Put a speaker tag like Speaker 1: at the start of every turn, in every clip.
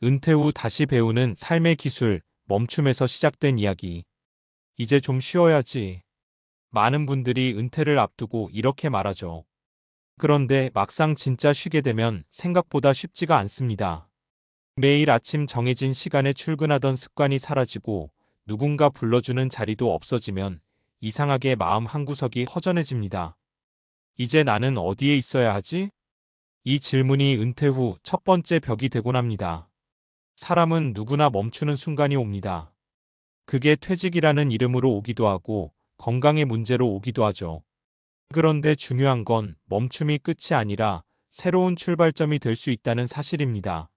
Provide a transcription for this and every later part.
Speaker 1: 은퇴 후 다시 배우는 삶의 기술, 멈춤에서 시작된 이야기. 이제 좀 쉬어야지. 많은 분들이 은퇴를 앞두고 이렇게 말하죠. 그런데 막상 진짜 쉬게 되면 생각보다 쉽지가 않습니다. 매일 아침 정해진 시간에 출근하던 습관이 사라지고 누군가 불러주는 자리도 없어지면 이상하게 마음 한구석이 허전해집니다. 이제 나는 어디에 있어야 하지? 이 질문이 은퇴 후 첫 번째 벽이 되곤 합니다. 사람은 누구나 멈추는 순간이 옵니다. 그게 퇴직이라는 이름으로 오기도 하고 건강의 문제로 오기도 하죠. 그런데 중요한 건 멈춤이 끝이 아니라 새로운 출발점이 될 수 있다는 사실입니다.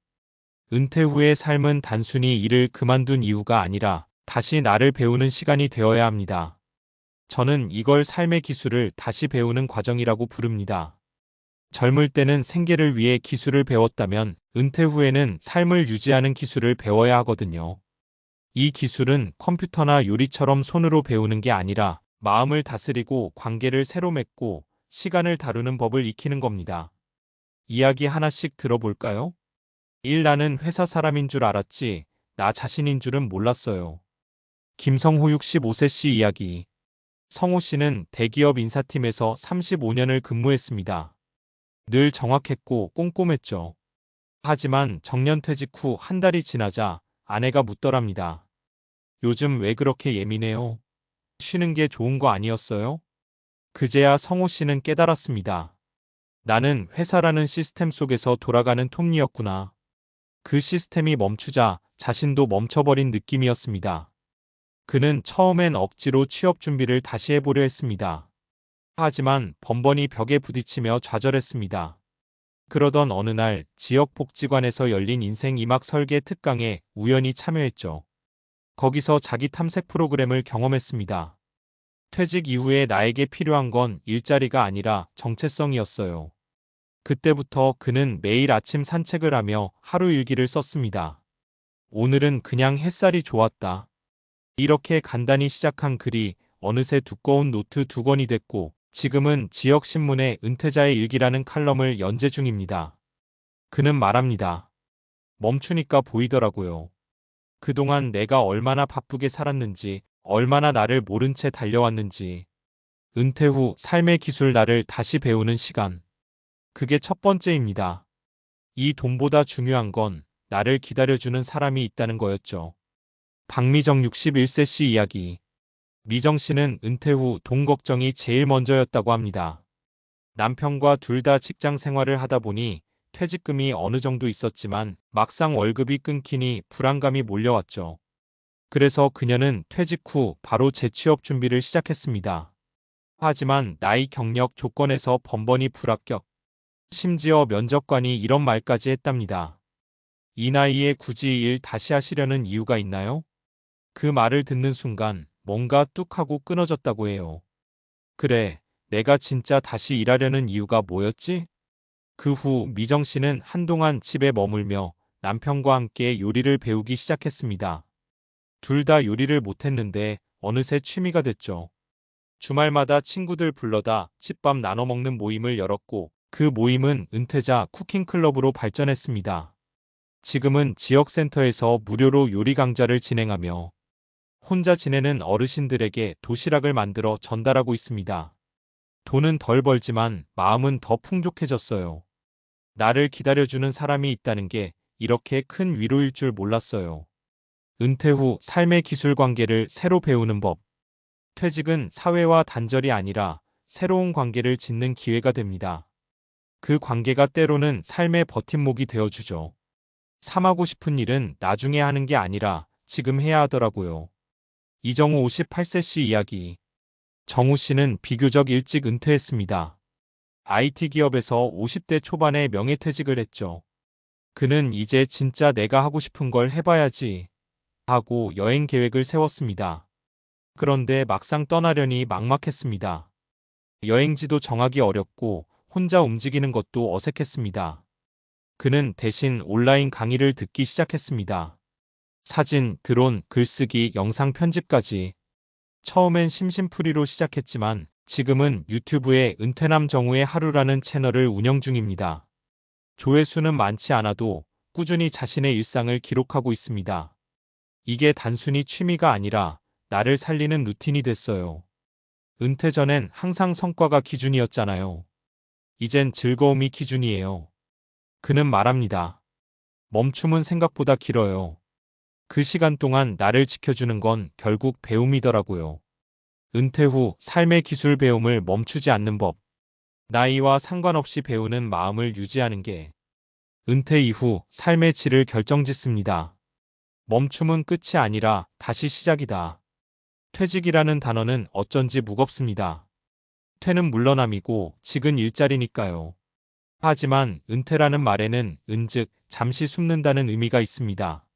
Speaker 1: 은퇴 후의 삶은 단순히 일을 그만둔 이유가 아니라 다시 나를 배우는 시간이 되어야 합니다. 저는 이걸 삶의 기술을 다시 배우는 과정이라고 부릅니다. 젊을 때는 생계를 위해 기술을 배웠다면 은퇴 후에는 삶을 유지하는 기술을 배워야 하거든요. 이 기술은 컴퓨터나 요리처럼 손으로 배우는 게 아니라 마음을 다스리고 관계를 새로 맺고 시간을 다루는 법을 익히는 겁니다. 이야기 하나씩 들어볼까요? 1. 나는 회사 사람인 줄 알았지, 나 자신인 줄은 몰랐어요. 김성호 65세 씨 이야기. 성호 씨는 대기업 인사팀에서 35년을 근무했습니다. 늘 정확했고 꼼꼼했죠. 하지만 정년퇴직 후 한 달이 지나자 아내가 묻더랍니다. 요즘 왜 그렇게 예민해요? 쉬는 게 좋은 거 아니었어요? 그제야 성호 씨는 깨달았습니다. 나는 회사라는 시스템 속에서 돌아가는 톱니였구나. 그 시스템이 멈추자 자신도 멈춰버린 느낌이었습니다. 그는 처음엔 억지로 취업 준비를 다시 해보려 했습니다. 하지만 번번이 벽에 부딪히며 좌절했습니다. 그러던 어느 날 지역복지관에서 열린 인생 2막 설계 특강에 우연히 참여했죠. 거기서 자기 탐색 프로그램을 경험했습니다. 퇴직 이후에 나에게 필요한 건 일자리가 아니라 정체성이었어요. 그때부터 그는 매일 아침 산책을 하며 하루 일기를 썼습니다. 오늘은 그냥 햇살이 좋았다. 이렇게 간단히 시작한 글이 어느새 두꺼운 노트 2권이 됐고 지금은 지역신문에 은퇴자의 일기라는 칼럼을 연재 중입니다. 그는 말합니다. 멈추니까 보이더라고요. 그동안 내가 얼마나 바쁘게 살았는지, 얼마나 나를 모른 채 달려왔는지. 은퇴 후 삶의 기술 나를 다시 배우는 시간. 그게 첫 번째입니다. 이 돈보다 중요한 건 나를 기다려주는 사람이 있다는 거였죠. 박미정 61세 씨 이야기. 미정 씨는 은퇴 후 돈 걱정이 제일 먼저였다고 합니다. 남편과 둘 다 직장 생활을 하다 보니 퇴직금이 어느 정도 있었지만 막상 월급이 끊기니 불안감이 몰려왔죠. 그래서 그녀는 퇴직 후 바로 재취업 준비를 시작했습니다. 하지만 나이 경력 조건에서 번번이 불합격. 심지어 면접관이 이런 말까지 했답니다. 이 나이에 굳이 일 다시 하시려는 이유가 있나요? 그 말을 듣는 순간 뭔가 뚝 하고 끊어졌다고 해요. 그래, 내가 진짜 다시 일하려는 이유가 뭐였지? 그 후 미정 씨는 한동안 집에 머물며 남편과 함께 요리를 배우기 시작했습니다. 둘 다 요리를 못했는데 어느새 취미가 됐죠. 주말마다 친구들 불러다 집밥 나눠 먹는 모임을 열었고 그 모임은 은퇴자 쿠킹클럽으로 발전했습니다. 지금은 지역센터에서 무료로 요리 강좌를 진행하며 혼자 지내는 어르신들에게 도시락을 만들어 전달하고 있습니다. 돈은 덜 벌지만 마음은 더 풍족해졌어요. 나를 기다려주는 사람이 있다는 게 이렇게 큰 위로일 줄 몰랐어요. 은퇴 후 삶의 기술 관계를 새로 배우는 법. 퇴직은 사회와 단절이 아니라 새로운 관계를 짓는 기회가 됩니다. 그 관계가 때로는 삶의 버팀목이 되어주죠. 삼하고 싶은 일은 나중에 하는 게 아니라 지금 해야 하더라고요. 이정우 58세 씨 이야기. 정우 씨는 비교적 일찍 은퇴했습니다. IT 기업에서 50대 초반에 명예퇴직을 했죠. 그는 이제 진짜 내가 하고 싶은 걸 해봐야지 하고 여행 계획을 세웠습니다. 그런데 막상 떠나려니 막막했습니다. 여행지도 정하기 어렵고 혼자 움직이는 것도 어색했습니다. 그는 대신 온라인 강의를 듣기 시작했습니다. 사진, 드론, 글쓰기, 영상 편집까지. 처음엔 심심풀이로 시작했지만 지금은 유튜브에 은퇴남 정우의 하루라는 채널을 운영 중입니다. 조회수는 많지 않아도 꾸준히 자신의 일상을 기록하고 있습니다. 이게 단순히 취미가 아니라 나를 살리는 루틴이 됐어요. 은퇴 전엔 항상 성과가 기준이었잖아요. 이젠 즐거움이 기준이에요. 그는 말합니다. 멈춤은 생각보다 길어요. 그 시간 동안 나를 지켜주는 건 결국 배움이더라고요. 은퇴 후 삶의 기술 배움을 멈추지 않는 법. 나이와 상관없이 배우는 마음을 유지하는 게 은퇴 이후 삶의 질을 결정짓습니다. 멈춤은 끝이 아니라 다시 시작이다. 퇴직이라는 단어는 어쩐지 무겁습니다. 퇴는 물러남이고 직은 일자리니까요. 하지만 은퇴라는 말에는 은즉 잠시 숨는다는 의미가 있습니다.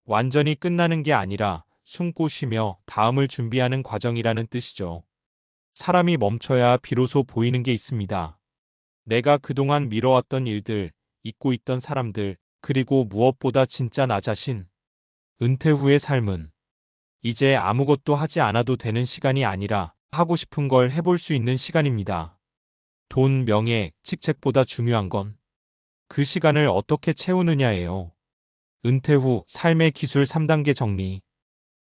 Speaker 1: 완전히 끝나는 게 아니라 숨고 쉬며 다음을 준비하는 과정이라는 뜻이죠. 사람이 멈춰야 비로소 보이는 게 있습니다. 내가 그동안 미뤄왔던 일들, 잊고 있던 사람들, 그리고 무엇보다 진짜 나 자신. 은퇴 후의 삶은 이제 아무것도 하지 않아도 되는 시간이 아니라 하고 싶은 걸 해볼 수 있는 시간입니다. 돈, 명예, 직책보다 중요한 건 그 시간을 어떻게 채우느냐예요. 은퇴 후 삶의 기술 3단계 정리.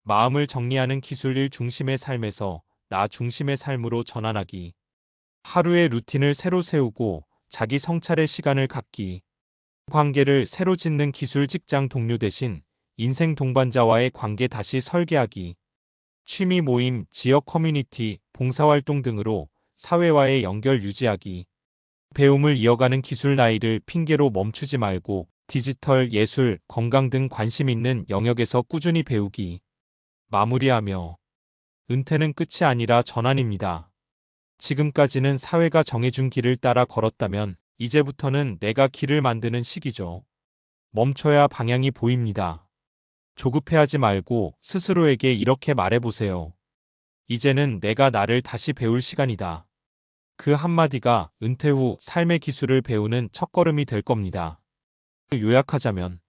Speaker 1: 마음을 정리하는 기술 1 중심의 삶에서 나 중심의 삶으로 전환하기. 하루의 루틴을 새로 세우고 자기 성찰의 시간을 갖기. 관계를 새로 짓는 기술 직장 동료 대신 인생 동반자와의 관계 다시 설계하기. 취미 모임, 지역 커뮤니티, 봉사활동 등으로 사회와의 연결 유지하기. 배움을 이어가는 기술 나이를 핑계로 멈추지 말고 디지털, 예술, 건강 등 관심 있는 영역에서 꾸준히 배우기. 마무리하며 은퇴는 끝이 아니라 전환입니다. 지금까지는 사회가 정해준 길을 따라 걸었다면 이제부터는 내가 길을 만드는 시기죠. 멈춰야 방향이 보입니다. 조급해하지 말고 스스로에게 이렇게 말해보세요. 이제는 내가 나를 다시 배울 시간이다. 그 한마디가 은퇴 후 삶의 기술을 배우는 첫걸음이 될 겁니다. 요약하자면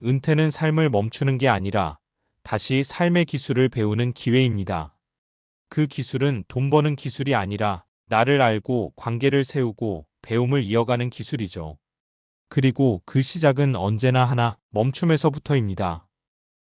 Speaker 1: 은퇴는 삶을 멈추는 게 아니라 다시 삶의 기술을 배우는 기회입니다. 그 기술은 돈 버는 기술이 아니라 나를 알고 관계를 세우고 배움을 이어가는 기술이죠. 그리고 그 시작은 언제나 하나 멈춤에서부터입니다.